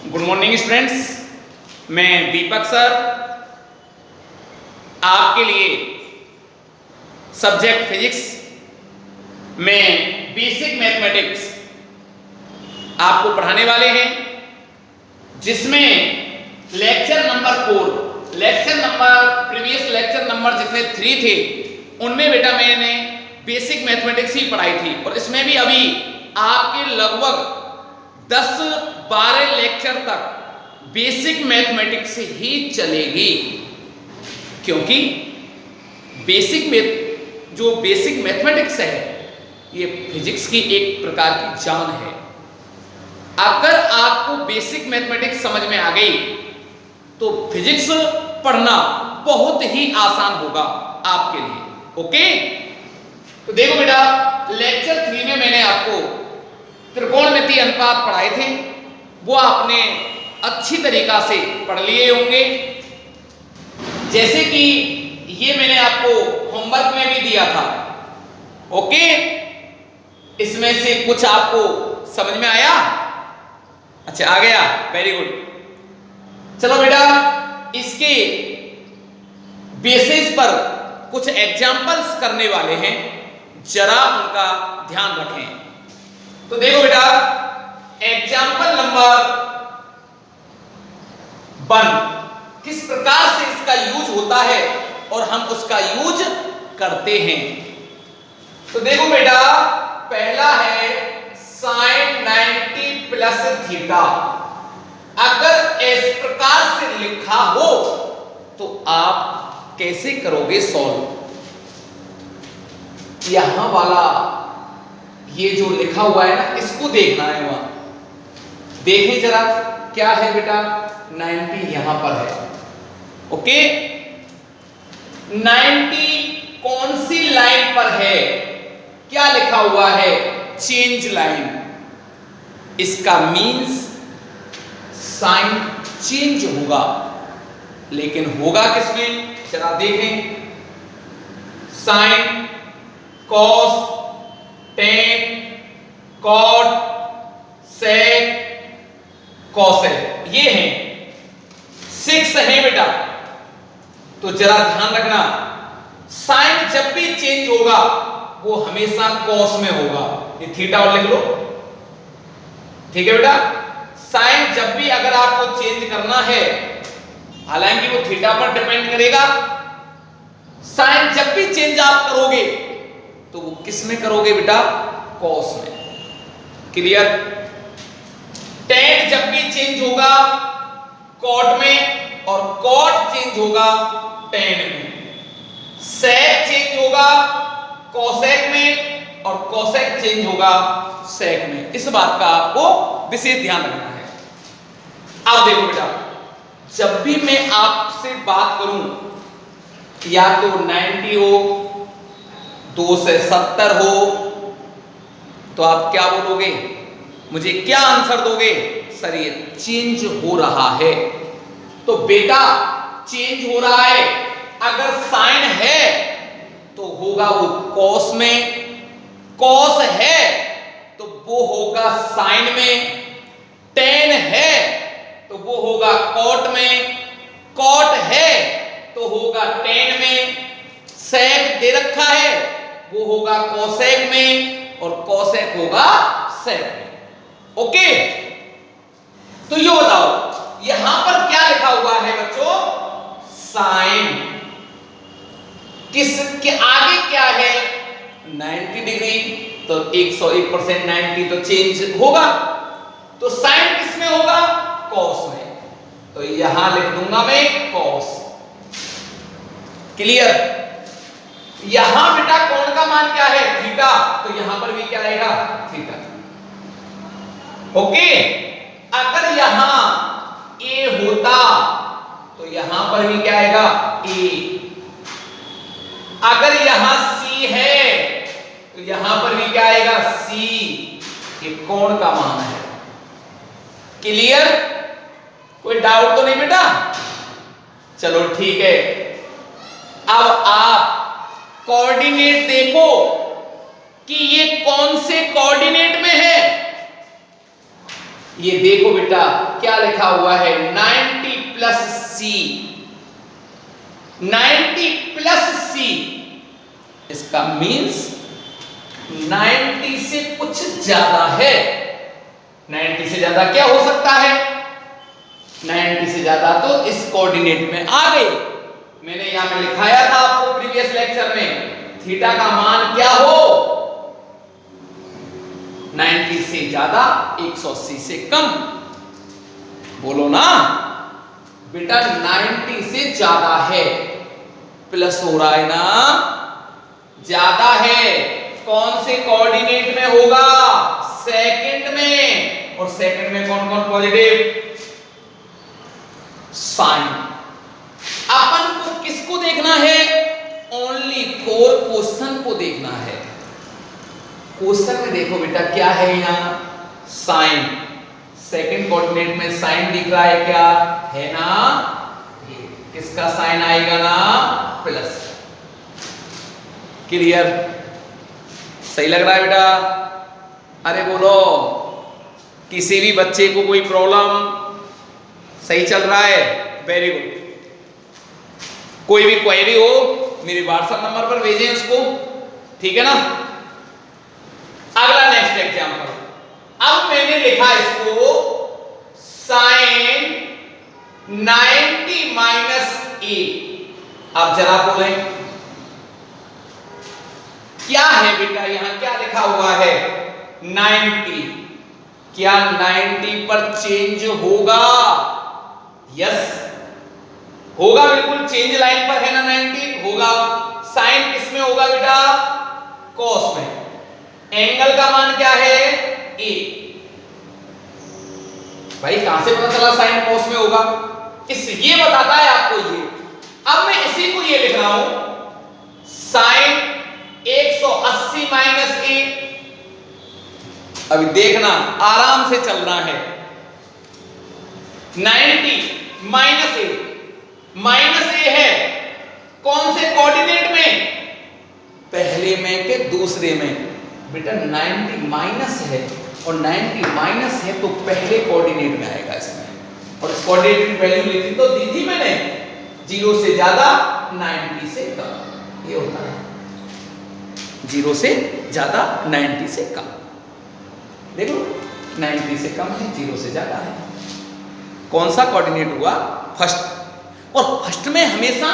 Good morning students, मैं दीपक sir आपके लिए सब्जेक्ट फिजिक्स में बेसिक मैथमेटिक्स आपको पढ़ाने वाले हैं, जिसमें lecture number 4 previous lecture number जितने 3 थे उनमें बेटा मैंने बेसिक मैथमेटिक्स ही पढ़ाई थी, और इसमें भी अभी आपके लगभग 10-12 लेक्चर तक बेसिक मैथमेटिक्स ही चलेगी, क्योंकि बेसिक मैथमेटिक्स है ये फिजिक्स की एक प्रकार की जान है। अगर आपको बेसिक मैथमेटिक्स समझ में आ गई तो फिजिक्स पढ़ना बहुत ही आसान होगा आपके लिए। ओके, तो देखो बेटा, लेक्चर 3 में मैंने आपको त्रिकोणमितीय अनुपात पढ़ाए थे, वो आपने अच्छी तरीका से पढ़ लिए होंगे। जैसे कि ये मैंने आपको होमवर्क में भी दिया था। ओके, इसमें से कुछ आपको समझ में आया? अच्छा, आ गया, वेरी गुड। चलो बेटा, इसके बेसिस पर कुछ एग्जाम्पल्स करने वाले हैं, जरा उनका ध्यान रखें। तो देखो बेटा, एग्जाम्पल नंबर 1 किस प्रकार से इसका यूज होता है और हम उसका यूज करते हैं। तो देखो बेटा, पहला है sin 90 प्लस थीटा। अगर इस प्रकार से लिखा हो तो आप कैसे करोगे सॉल्व? यहां वाला ये जो लिखा हुआ है ना, इसको देखना है। वहां देखें जरा, क्या है बेटा, 90 यहां पर है। ओके, 90 कौन सी लाइन पर है? क्या लिखा हुआ है? Change line. इसका मीन्स साइन चेंज होगा, लेकिन होगा किसमें? जरा देखें, साइन, कॉस, टेन, कॉट, सेक, कॉसेक, ये हैं 6 है बेटा। तो जरा ध्यान रखना, साइन जब भी चेंज होगा वो हमेशा कॉस में होगा। ये थीटा और लिख लो, ठीक है बेटा। साइन जब भी अगर आपको चेंज करना है, हालांकि वो थीटा पर डिपेंड करेगा, साइन जब भी चेंज आप करोगे तो वो किस में करोगे बेटा? कॉस में। क्लियर? टेन जब भी चेंज होगा कॉट में, और कॉट चेंज होगा टेन में। सेक चेंज होगा कोसेक में, और कोसेक चेंज होगा सेक में। इस बात का आपको विशेष ध्यान रखना है। अब देखो बेटा, जब भी मैं आपसे बात करूं, या तो 90 हो, 2 से 70 हो, तो आप क्या बोलोगे? मुझे क्या आंसर दोगे? सर ये चेंज हो रहा है। तो बेटा चेंज हो रहा है, अगर साइन है तो होगा वो कॉस में, कॉस है तो वो होगा साइन में, टेन है तो वो होगा कॉट में, कॉट है तो होगा टेन में, सेक दे रखा है वो होगा कोसेक में, और कोसेक होगा सेक में। ओके, तो ये बताओ यहां पर क्या लिखा हुआ है बच्चों? साइन। किसके आगे क्या है? 90 डिग्री, तो 101% 90 तो चेंज होगा, तो साइन किसमें होगा? कॉस में। तो यहां लिख दूंगा मैं कॉस। क्लियर? यहां बेटा कोण का मान क्या है? थीटा, तो यहां पर भी क्या आएगा? थीटा। ओके, अगर यहां ए होता तो यहां पर भी क्या आएगा? ए। अगर यहां सी है तो यहां पर भी क्या आएगा? सी। ये कोण का मान है। क्लियर? कोई डाउट तो नहीं बेटा? चलो ठीक है। अब आप कोऑर्डिनेट देखो कि ये कौन से कोऑर्डिनेट में है। ये देखो बेटा क्या लिखा हुआ है 90 प्लस सी, 90 प्लस सी, इसका मीन्स 90 से कुछ ज्यादा है। 90 से ज्यादा क्या हो सकता है? 90 से ज्यादा तो इस कोऑर्डिनेट में आ गई। मैंने यहां पे लिखाया था आपको प्रीवियस लेक्चर में, थीटा का मान क्या हो? 90 से ज्यादा, 180 से कम। बोलो ना बेटा, 90 से ज्यादा है, प्लस हो रहा है ना, ज्यादा है। कौन से कोऑर्डिनेट में होगा? सेकंड में। और सेकंड में कौन कौन पॉजिटिव? साइन। अपन को किसको देखना है? ओनली फॉर क्वेश्चन को देखना है। क्वेश्चन में देखो बेटा क्या है यहां? साइन। सेकंड कोऑर्डिनेट में साइन दिख रहा है क्या? है ना? ये किसका साइन आएगा ना? प्लस। क्लियर? सही लग रहा है बेटा? अरे बोलो, किसी भी बच्चे को कोई प्रॉब्लम? सही चल रहा है? Very good. कोई भी क्वेरी हो मेरे व्हाट्सएप नंबर पर भेजें उसको, ठीक है ना? अगला नेक्स्ट एग्जांपल, अब मैंने लिखा इसको साइन 90 माइनस ए। अब जरा बोलें क्या है बेटा? यहां क्या लिखा हुआ है? 90। क्या 90 पर चेंज होगा? यस होगा, बिल्कुल चेंज लाइन पर है ना 90, होगा। साइन किस में होगा बेटा? कॉस में। एंगल का मान क्या है? ए। भाई कहां से पता चला साइन कॉस में होगा? ये बताता है आपको ये। अब मैं इसी को ये लिख रहा हूं साइन 180 माइनस ए। अभी देखना आराम से चलना है। 90 माइनस ए, माइनस ए है कौन से कोऑर्डिनेट में? पहले में के दूसरे में। बेटा 90 माइनस है और 90 माइनस है तो पहले कोऑर्डिनेट में आएगा इसमें। और इस कोऑर्डिनेट की वैल्यू लिखी तो दी थी मैंने, 0 से ज्यादा 90 से कम। ये होता है 0 से ज्यादा 90 से कम। देखो 90 से कम है, 0 से ज्यादा है। कौन सा कोऑर्डिनेट हुआ? फर्स्ट। और फर्स्ट में हमेशा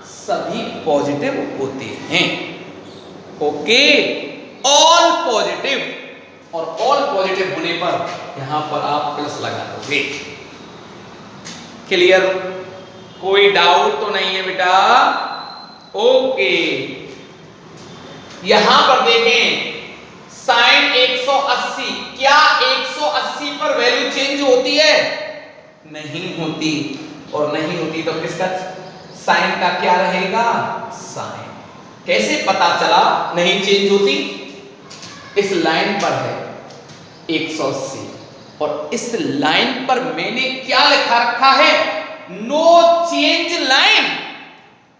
सभी पॉजिटिव होते हैं। Okay, all positive. और ऑल पॉजिटिव होने पर यहां पर आप प्लस लगा दोगे। क्लियर? कोई डाउट तो नहीं है बेटा? ओके, यहां पर देखें साइन 180, क्या 180 पर वैल्यू चेंज होती है? नहीं होती। और नहीं होती तो किसका साइन का क्या रहेगा? साइन। कैसे पता चला नहीं चेंज होती? इस लाइन पर है 180 और इस लाइन पर मैंने क्या लिखा रखा है? No change line.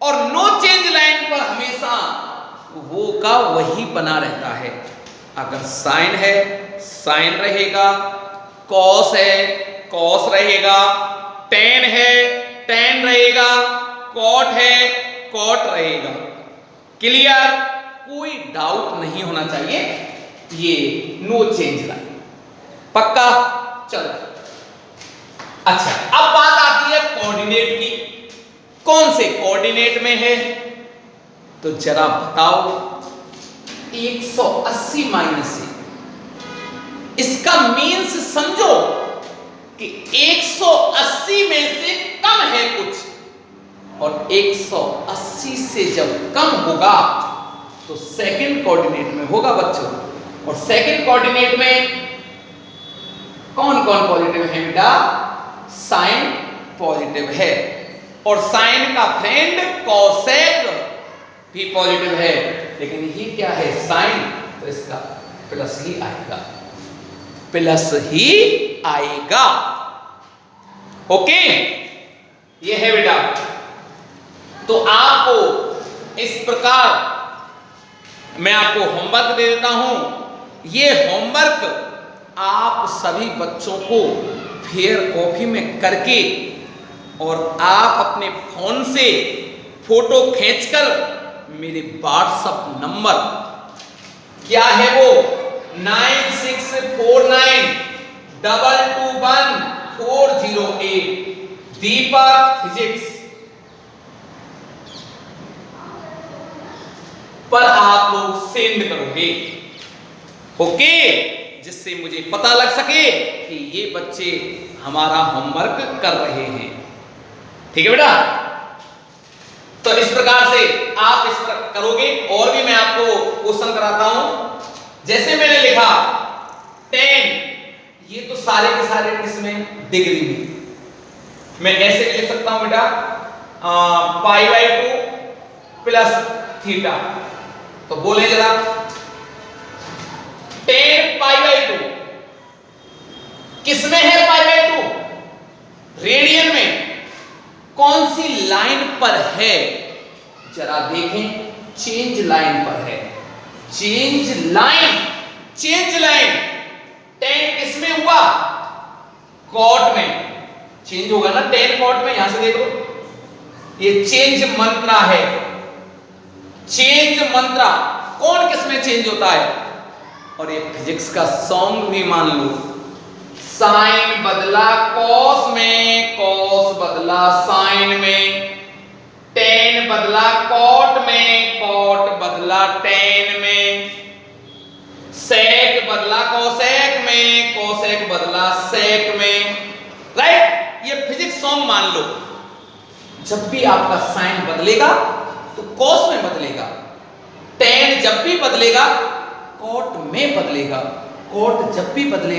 और नो चेंज लाइन पर हमेशा वो का वही बना रहता है। अगर साइन है साइन रहेगा, कॉस है कॉस रहेगा, टेन है टेन रहेगा, कॉट है कॉट रहेगा। क्लियर? कोई डाउट नहीं होना चाहिए, ये नो चेंज लाइन। पक्का? चलो अच्छा, अब बात आती है कोऑर्डिनेट की। कौन से कोऑर्डिनेट में है? तो जरा बताओ। 180 माइनस है, इसका मीन्स समझो कि 180 में से कम है कुछ। और 180 से जब कम होगा तो सेकंड कोऑर्डिनेट में होगा बच्चों। और सेकंड कोऑर्डिनेट में कौन कौन पॉजिटिव है बेटा? साइन पॉजिटिव है और साइन का फ्रेंड कोसेक भी पॉजिटिव है। लेकिन ये क्या है? साइन, तो इसका प्लस ही आएगा, प्लस ही आएगा। ओके, ये है बेटा। तो आपको इस प्रकार मैं आपको होमवर्क दे देता हूं। ये होमवर्क आप सभी बच्चों को फेयर कॉपी में करके और आप अपने फोन से फोटो खींचकर मेरे व्हाट्सएप नंबर क्या है वो 9649221408 दीपक फिजिक्स पर आप लोग सेंड करोगे। ओके, जिससे मुझे पता लग सके कि ये बच्चे हमारा होमवर्क कर रहे हैं। ठीक है बेटा, तो इस प्रकार से आप इस पर करोगे। और भी मैं आपको क्वेश्चन कराता हूं। जैसे मैंने लिखा 10, ये तो सारे के सारे किसमें, डिग्री में। मैं ऐसे लिख सकता हूं बेटा π/2 प्लस थीटा। तो बोले जरा 10 π/2 किसमें है π/2? रेडियन में। कौन सी लाइन पर है? जरा देखें, चेंज लाइन पर है। चेंज लाइन, चेंज लाइन 10 किसमें हुआ? कॉट में। चेंज होगा ना 10 कॉट में। यहां से देखो, ये चेंज मंत्रा है। चेंज मंत्रा कौन किसमें चेंज होता है? और ये फिजिक्स का सॉन्ग भी मान लो, साइन बदला कॉस में, कॉस बदला साइन में, टेन बदला कॉट में, कॉट बदला टेन में, सेक बदला कोसेक में, कोसेक बदला सेक में। राइट, ये फिजिक्स सॉन्ग मान लो। जब भी आपका साइन बदलेगा तो कॉस में बदलेगा, टेन जब भी बदलेगा कॉट में बदलेगा, कॉट जब भी बदलेगा